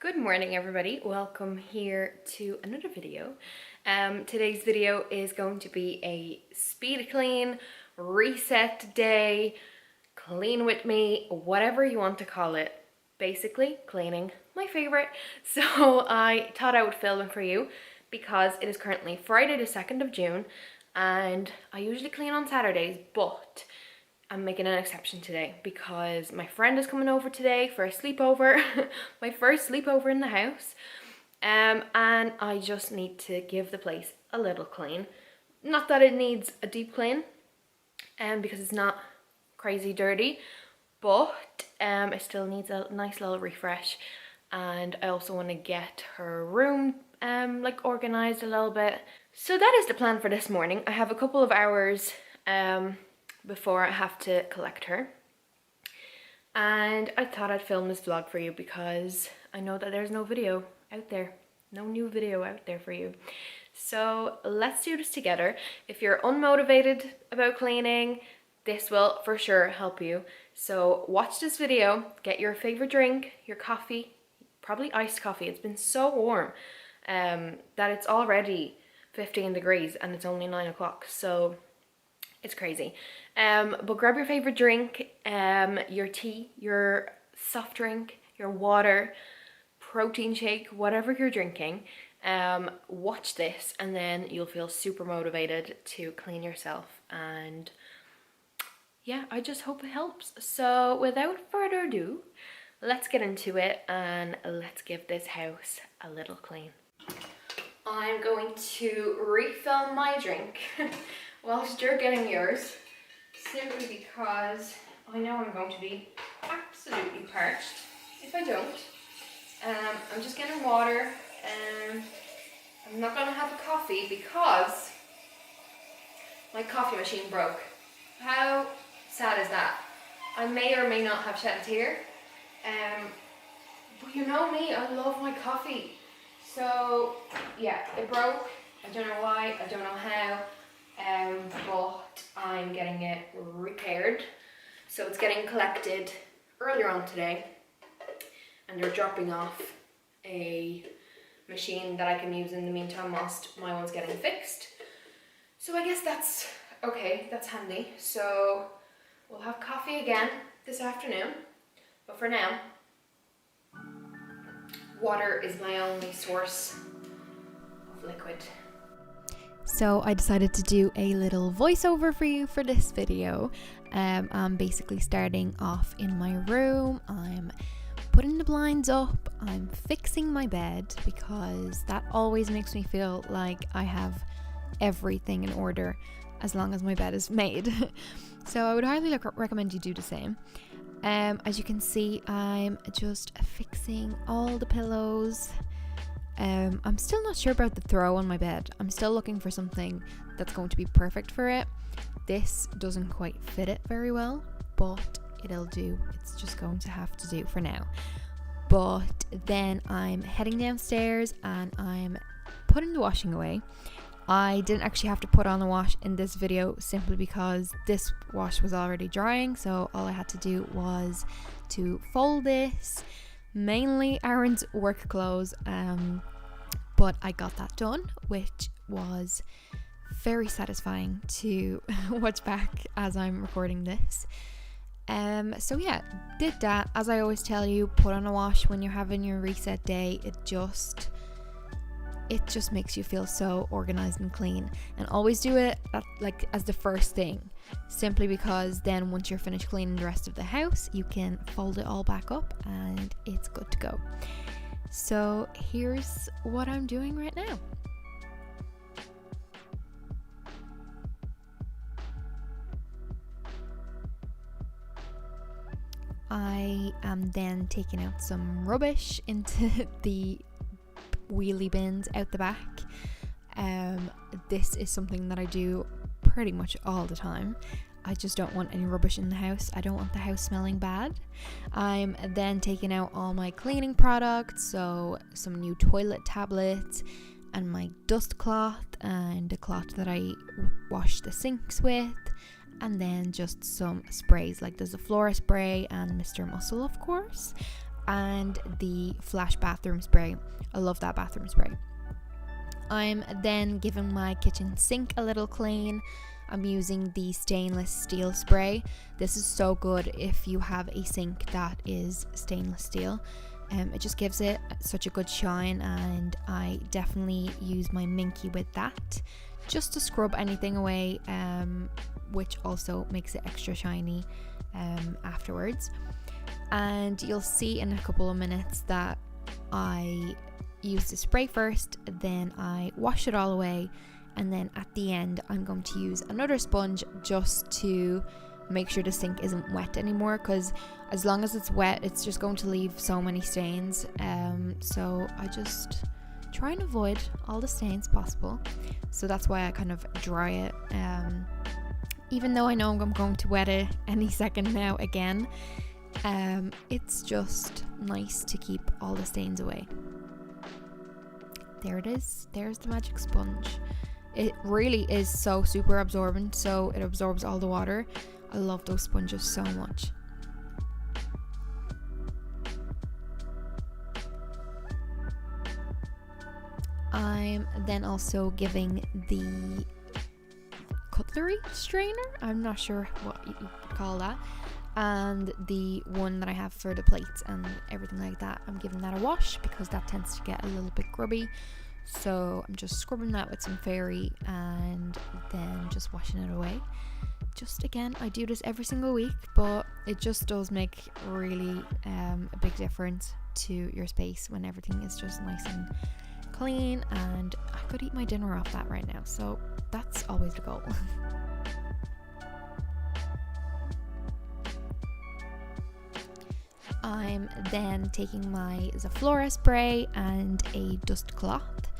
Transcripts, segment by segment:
Good morning everybody, welcome here to another video. Today's video is going to be a speed clean, reset day, clean with me, whatever you want to call it. Basically, cleaning, my favorite. So I thought I would film it for you because it is currently Friday the 2nd of June and I usually clean on Saturdays, but I'm making an exception today because my friend is coming over today for a sleepover, my first sleepover in the house, and I just need to give the place a little clean. Not that it needs a deep clean, because it's not crazy dirty, but it still needs a nice little refresh. And I also want to get her room like organized a little bit. So that is the plan for this morning. I have a couple of hours before I have to collect her, and I thought I'd film this vlog for you because I know that there's no video out there, no new video out there for you. So let's do this together. If you're unmotivated about cleaning, this will for sure help you. So watch this video, get your favorite drink, your coffee, probably iced coffee. It's been so warm that it's already 15 degrees and it's only 9 o'clock, so it's crazy. But grab your favorite drink, your tea, your soft drink, your water, protein shake, whatever you're drinking. Watch this and then you'll feel super motivated to clean yourself, and yeah, I just hope it helps. So without further ado, let's get into it and let's give this house a little clean. I'm going to refill my drink whilst you're getting yours, simply because I know I'm going to be absolutely parched if I don't. I'm just getting water, and I'm not going to have a coffee because my coffee machine broke. How sad is that? I may or may not have shed a tear, but you know me, I love my coffee. So yeah, it broke. I don't know why, I don't know how. But I'm getting it repaired. So it's getting collected earlier on today, and they're dropping off a machine that I can use in the meantime whilst my one's getting fixed. So I guess that's okay, that's handy. So we'll have coffee again this afternoon, but for now, water is my only source of liquid. So I decided to do a little voiceover for you for this video. I'm basically starting off in my room. I'm putting the blinds up. I'm fixing my bed because that always makes me feel like I have everything in order as long as my bed is made. So I would highly recommend you do the same. As you can see, I'm just fixing all the pillows. I'm still not sure about the throw on my bed. I'm still looking for something that's going to be perfect for it. This doesn't quite fit it very well, but it'll do. It's just going to have to do for now. But then I'm heading downstairs and I'm putting the washing away. I didn't actually have to put on a wash in this video simply because this wash was already drying, so all I had to do was to fold this. Mainly Aaron's work clothes, but I got that done, which was very satisfying to watch back as I'm recording this. So yeah, did that. As I always tell you, put on a wash when you're having your reset day. It just makes you feel so organized and clean, and always do it as the first thing, simply because then once you're finished cleaning the rest of the house, you can fold it all back up and it's good to go. So here's what I'm doing right now. I am then taking out some rubbish into the wheelie bins out the back. This is something that I do pretty much all the time. I just don't want any rubbish in the house. I don't want the house smelling bad. I'm then taking out all my cleaning products, so some new toilet tablets and my dust cloth and the cloth that I wash the sinks with, and then just some sprays, like there's a Flora spray and Mr. Muscle, of course. and the Flash bathroom spray. I love that bathroom spray. I'm then giving my kitchen sink a little clean. I'm using the stainless steel spray. This is so good if you have a sink that is stainless steel. It just gives it such a good shine, and I definitely use my Minky with that just to scrub anything away, which also makes it extra shiny afterwards. And you'll see in a couple of minutes that I use the spray first, then I wash it all away, and then at the end I'm going to use another sponge just to make sure the sink isn't wet anymore, because as long as it's wet it's just going to leave so many stains. So I just try and avoid all the stains possible, so that's why I kind of dry it, even though I know I'm going to wet it any second now again. It's just nice to keep all the stains away. There it is. There's the magic sponge. It really is so super absorbent, so it absorbs all the water. I love those sponges so much. I'm then also giving the cutlery strainer, I'm not sure what you call that, and the one that I have for the plates and everything like that, I'm giving that a wash because that tends to get a little bit grubby. So I'm just scrubbing that with some fairy and then just washing it away. Just again, I do this every single week, but it just does make really a big difference to your space when everything is just nice and clean, and I could eat my dinner off that right now, so that's always the goal. I'm then taking my Zaflora spray and a dust cloth,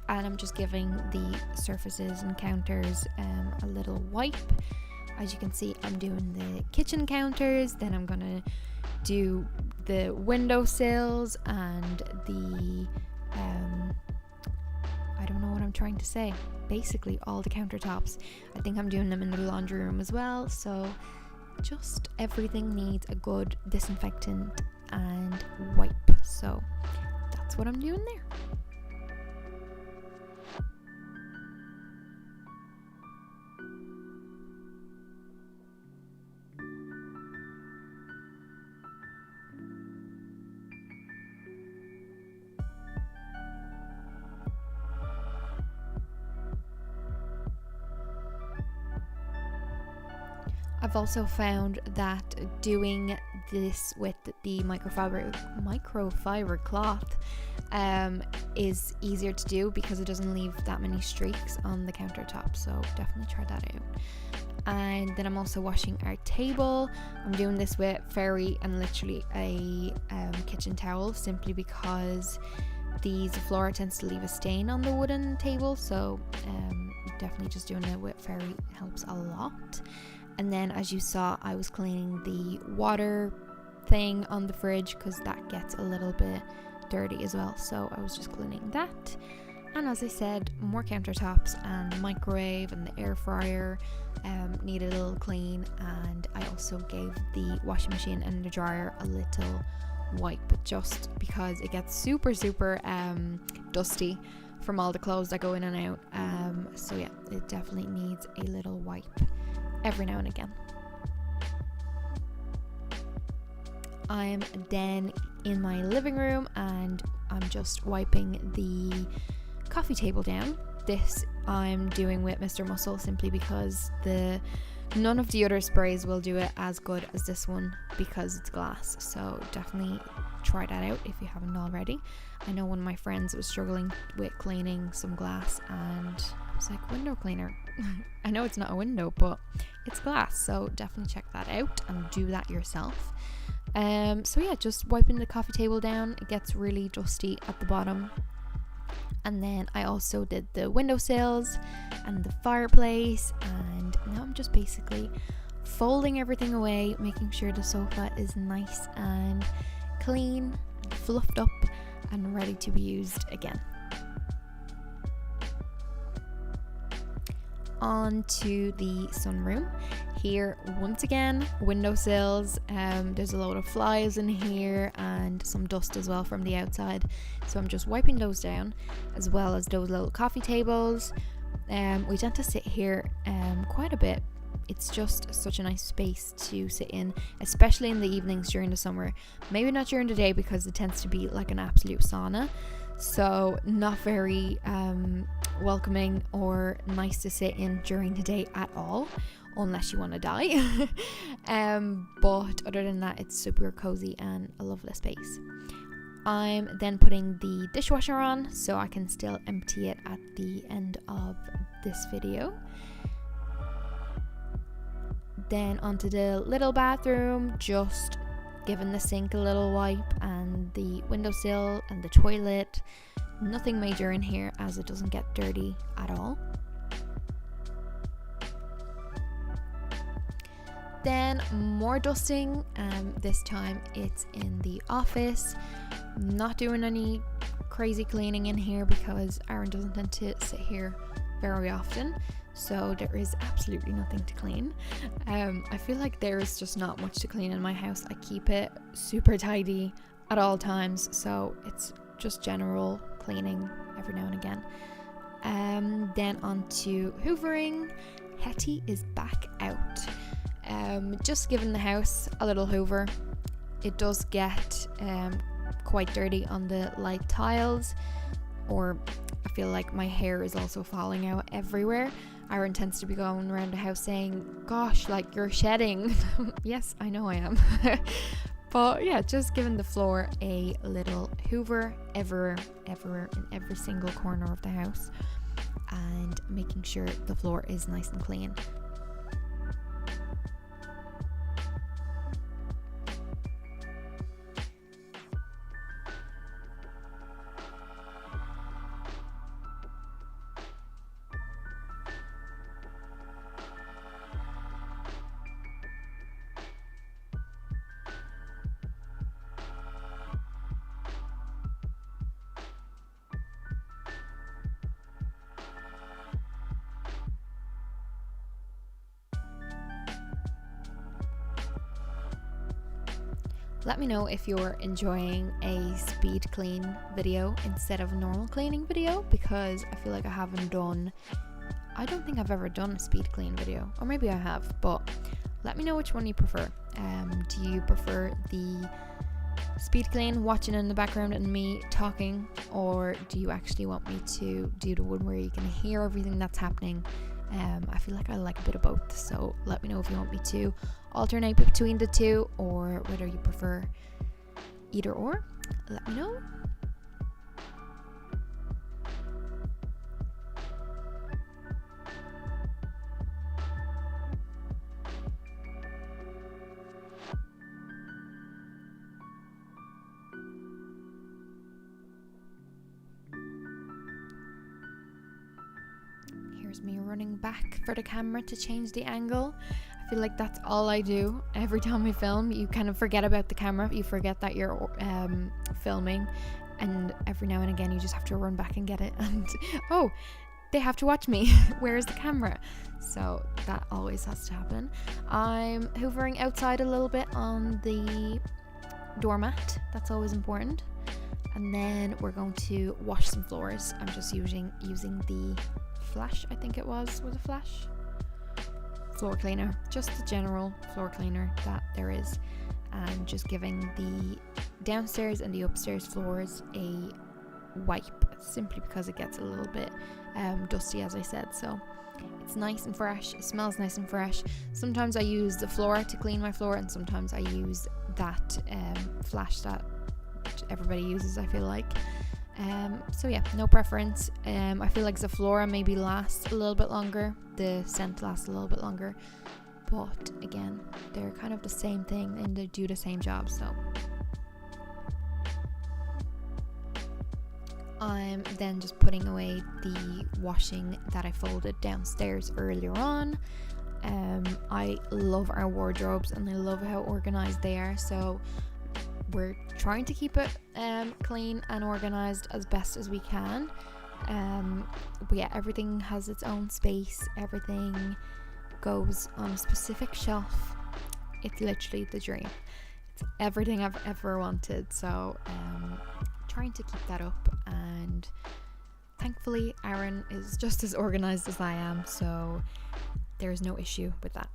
and I'm just giving the surfaces and counters a little wipe. As you can see, I'm doing the kitchen counters, then I'm gonna do the windowsills and the I don't know what I'm trying to say, basically all the countertops. I think I'm doing them in the laundry room as well, so just everything needs a good disinfectant and wipe, so that's what I'm doing there. I've also found that doing this with the microfiber cloth is easier to do because it doesn't leave that many streaks on the countertop, so definitely try that out. And then I'm also washing our table. I'm doing this with fairy and literally a kitchen towel, simply because the Zaflora tends to leave a stain on the wooden table, so definitely just doing it with fairy helps a lot. And then, as you saw, I was cleaning the water thing on the fridge because that gets a little bit dirty as well, so I was just cleaning that. And as I said, more countertops and the microwave and the air fryer needed a little clean, and I also gave the washing machine and the dryer a little wipe just because it gets super dusty from all the clothes that go in and out, so yeah, it definitely needs a little wipe every now and again. I'm then in my living room and I'm just wiping the coffee table down. This I'm doing with Mr. Muscle simply because none of the other sprays will do it as good as this one because it's glass, so definitely try that out if you haven't already. I know one of my friends was struggling with cleaning some glass, and I was like, window cleaner. I know it's not a window, but it's glass, so definitely check that out and do that yourself. So yeah, just wiping the coffee table down. It gets really dusty at the bottom. And then I also did the windowsills and the fireplace, and now I'm just basically folding everything away, making sure the sofa is nice and clean, fluffed up and ready to be used again. On to the sunroom. Here, once again, windowsills. There's a load of flies in here and some dust as well from the outside. So I'm just wiping those down, as well as those little coffee tables. We tend to sit here quite a bit. It's just such a nice space to sit in, especially in the evenings during the summer. Maybe not during the day because it tends to be like an absolute sauna. So not very welcoming or nice to sit in during the day at all, unless you want to die. But other than that, it's super cozy and a lovely space. I'm then putting the dishwasher on so I can still empty it at the end of this video. Then onto the little bathroom, just giving the sink a little wipe and the windowsill and the toilet. Nothing major in here as it doesn't get dirty at all. Then more dusting, this time it's in the office. Not doing any crazy cleaning in here because Aaron doesn't tend to sit here very often, so there is absolutely nothing to clean. I feel like there is just not much to clean in my house. I keep it super tidy at all times, so it's just general cleaning every now and again. Then on to hoovering. Hetty is back out. Just giving the house a little hoover. It does get quite dirty on the light tiles, or I feel like my hair is also falling out everywhere. Aaron tends to be going around the house saying, gosh, like you're shedding. Yes, I know I am. But yeah, just giving the floor a little hoover everywhere in every single corner of the house, and making sure the floor is nice and clean. Let me know if you're enjoying a speed clean video instead of a normal cleaning video, because I feel like I don't think I've ever done a speed clean video, or maybe I have, but let me know which one you prefer. Do you prefer the speed clean, watching in the background and me talking, or do you actually want me to do the one where you can hear everything that's happening? I feel like I like a bit of both, so let me know if you want me to alternate between the two, or whether you prefer either or. Let me know. Here's me running back for the camera to change the angle. I feel like that's all I do every time I film. You kind of forget about the camera, you forget that you're filming, and every now and again you just have to run back and get it, and oh, they have to watch me. Where's the camera? So that always has to happen. I'm hoovering outside a little bit on the doormat. That's always important. And then we're going to wash some floors. I'm just using the Flash, I think it was a Flash floor cleaner, just the general floor cleaner that there is, and just giving the downstairs and the upstairs floors a wipe, simply because it gets a little bit dusty, as I said. So it's nice and fresh, it smells nice and fresh. Sometimes I use the floor to clean my floor, and sometimes I use that Flash that everybody uses, I feel like. So yeah, no preference. I feel like Zaflora maybe lasts a little bit longer, the scent lasts a little bit longer, but again, they're kind of the same thing and they do the same job. So I'm then just putting away the washing that I folded downstairs earlier on. I love our wardrobes and I love how organized they are, so we're trying to keep it clean and organized as best as we can. But yeah, everything has its own space, everything goes on a specific shelf, it's literally the dream. It's everything I've ever wanted. So trying to keep that up, and thankfully Aaron is just as organized as I am, so there's no issue with that.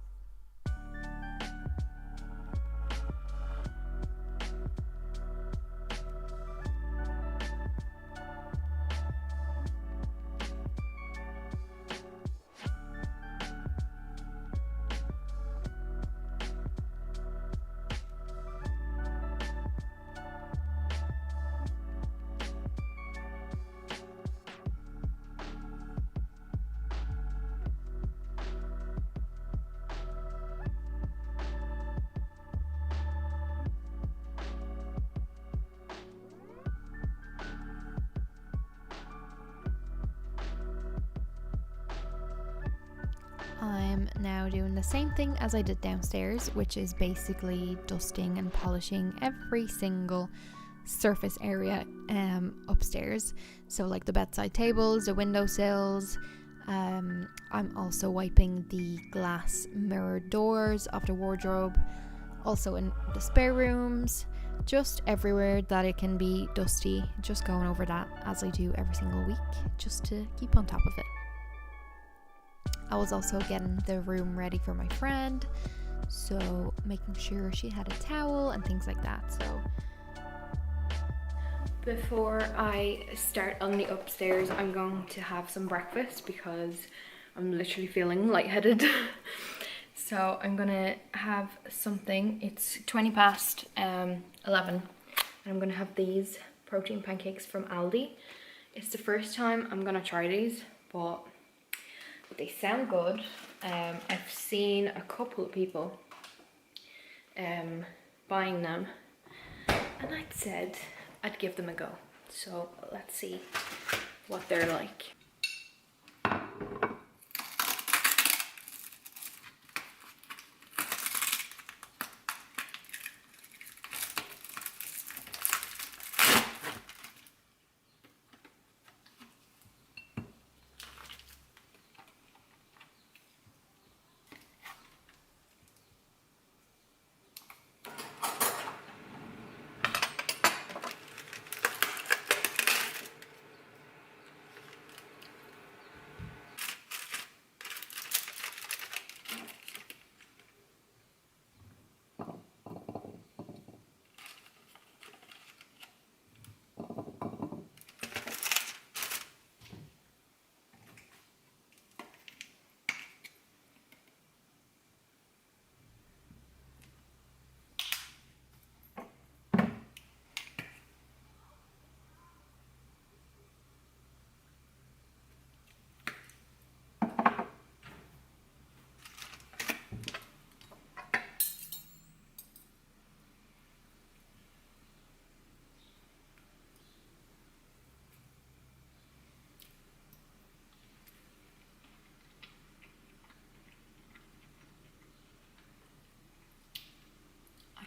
I'm now doing the same thing as I did downstairs, which is basically dusting and polishing every single surface area upstairs. So like the bedside tables, the windowsills. I'm also wiping the glass mirrored doors of the wardrobe, also in the spare rooms, just everywhere that it can be dusty, just going over that as I do every single week, just to keep on top of it. I was also getting the room ready for my friend, so making sure she had a towel and things like that. So before I start on the upstairs, I'm going to have some breakfast because I'm literally feeling lightheaded. So I'm gonna have something. It's 20 past 11, and I'm gonna have these protein pancakes from Aldi. It's the first time I'm gonna try these, but they sound good. I've seen a couple of people buying them, and I'd said I'd give them a go. So let's see what they're like.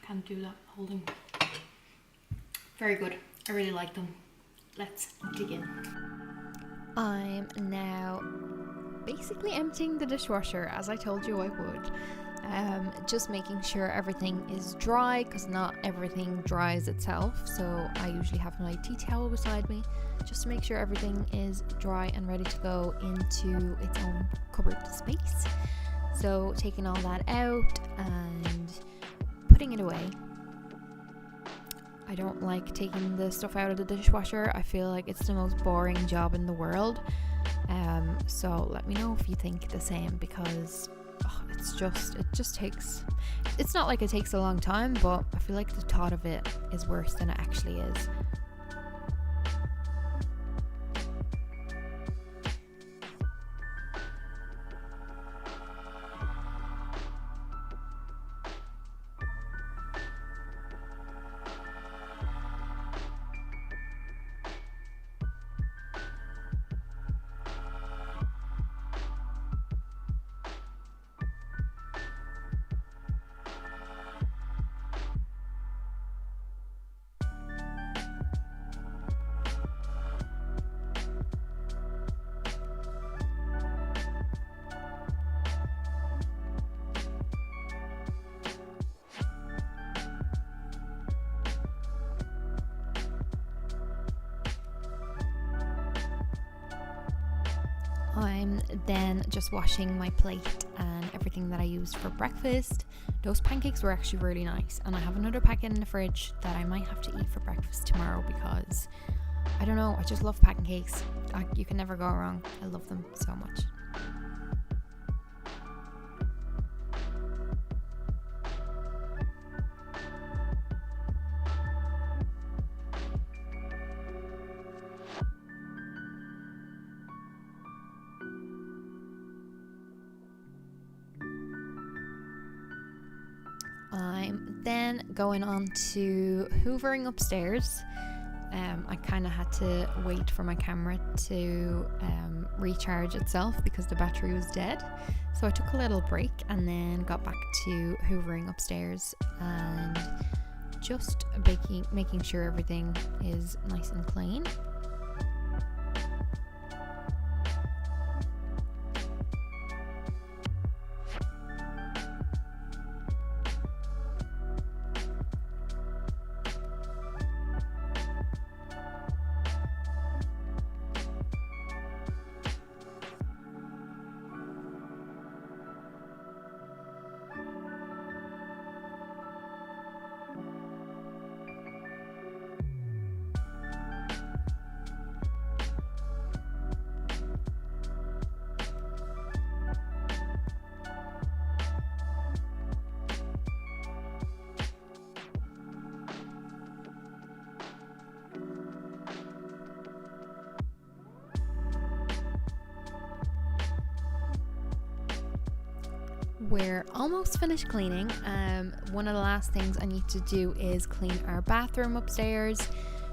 Can't do that holding. Very good. I really like them. Let's dig in. I'm now basically emptying the dishwasher as I told you I would. Just making sure everything is dry, because not everything dries itself. So I usually have my tea towel beside me just to make sure everything is dry and ready to go into its own cupboard space. So taking all that out and putting it away. I don't like taking the stuff out of the dishwasher. I feel like it's the most boring job in the world. So let me know if you think the same, because it just takes, it's not like it takes a long time, but I feel like the thought of it is worse than it actually is. I'm then just washing my plate and everything that I used for breakfast. Those pancakes were actually really nice, and I have another packet in the fridge that I might have to eat for breakfast tomorrow because I don't know, I just love pancakes. You can never go wrong. I love them so much. I'm then going on to hoovering upstairs. I kind of had to wait for my camera to recharge itself because the battery was dead. So I took a little break and then got back to hoovering upstairs and just making sure everything is nice and clean. We're almost finished cleaning. One of the last things I need to do is clean our bathroom upstairs.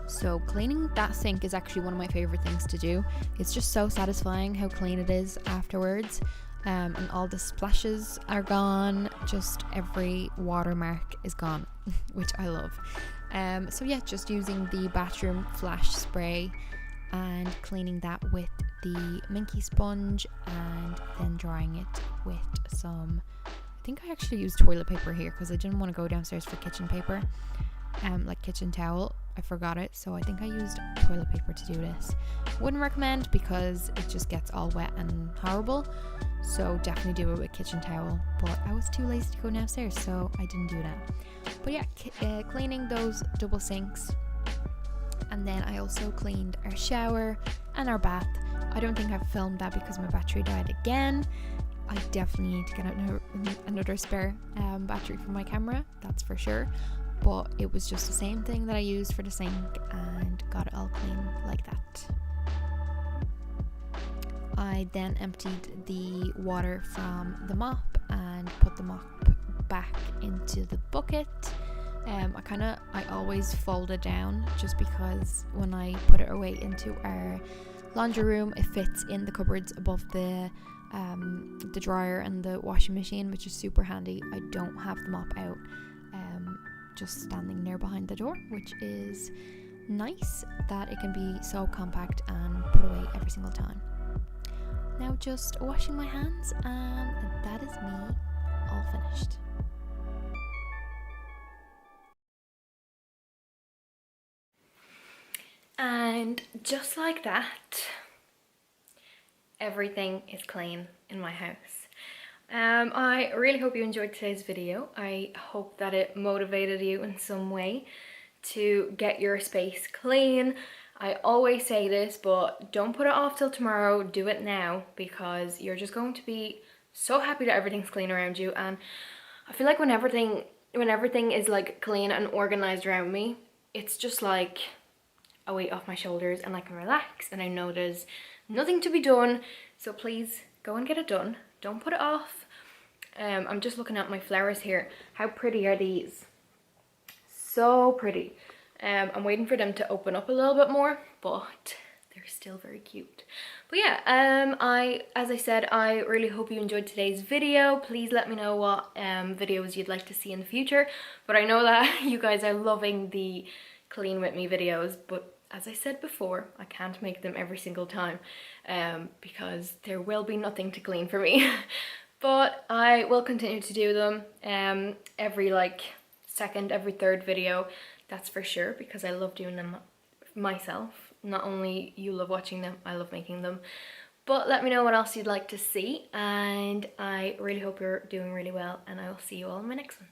So cleaning that sink is actually one of my favorite things to do. It's just so satisfying how clean it is afterwards. And all the splashes are gone. Just every watermark is gone, which I love. So yeah, just using the bathroom flash spray and cleaning that with the minky sponge and then drying it with some, I think I actually used toilet paper here because I didn't want to go downstairs for kitchen paper, like kitchen towel. I forgot it, so I think I used toilet paper to do this. Wouldn't recommend because it just gets all wet and horrible, so definitely do it with kitchen towel, but I was too lazy to go downstairs, so I didn't do that. But yeah, cleaning those double sinks. And then I also cleaned our shower and our bath. I don't think I've filmed that because my battery died again. I definitely need to get another spare battery for my camera, that's for sure. But it was just the same thing that I used for the sink and got it all clean like that. I then emptied the water from the mop and put the mop back into the bucket. I always fold it down just because when I put it away into our laundry room, it fits in the cupboards above the dryer and the washing machine, which is super handy. I don't have the mop out, just standing there behind the door, which is nice that it can be so compact and put away every single time. Now just washing my hands, and that is me all finished. And just like that, everything is clean in my house. I really hope you enjoyed today's video. I hope that it motivated you in some way to get your space clean. I always say this, but don't put it off till tomorrow. Do it now, because you're just going to be so happy that everything's clean around you. And I feel like when everything is like clean and organized around me, it's just like a weight off my shoulders and I can relax and I know there's nothing to be done. So please go and get it done. Don't put it off. I'm just looking at my flowers here. How pretty are these? So pretty. I'm waiting for them to open up a little bit more, but they're still very cute. But yeah, as I said, I really hope you enjoyed today's video. Please let me know what videos you'd like to see in the future. But I know that you guys are loving the clean with me videos, but as I said before, I can't make them every single time because there will be nothing to clean for me. But I will continue to do them every every third video, that's for sure, because I love doing them myself. Not only you love watching them, I love making them. But let me know what else you'd like to see, and I really hope you're doing really well, and I will see you all in my next one.